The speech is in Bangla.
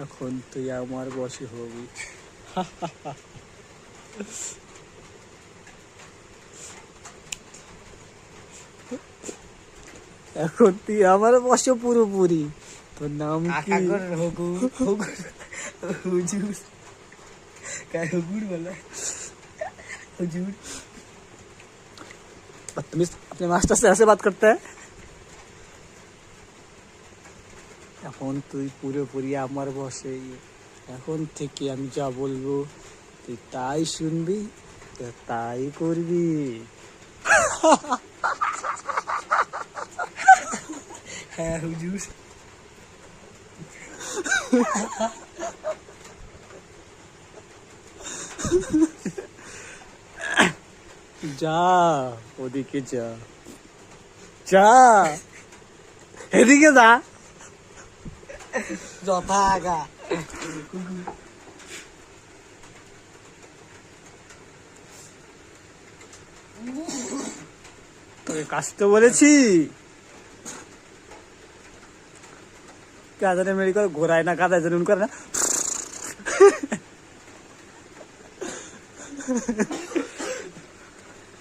এখন তুই আমার বশে হবি। এখন তুই আমার বশে পুরোপুরি। তোর নাম কি? হুজুর। হুজুর বলা হুজুর। बदतमीज अपने मास्टर से ऐसे बात करता है। এখন তুই পুরোপুরি আমার বশে। এখন থেকে আমি যা বলবো তুই তাই শুনবি, তাই করবি। হ্যাঁ হুজুর। যা ওদিকে যা, যা এদিকে যা। যথা আগা তোকে কাশতে বলেছি। কাদানে মেরি করে ঘোরায় না, কাদায় জন্য করে না।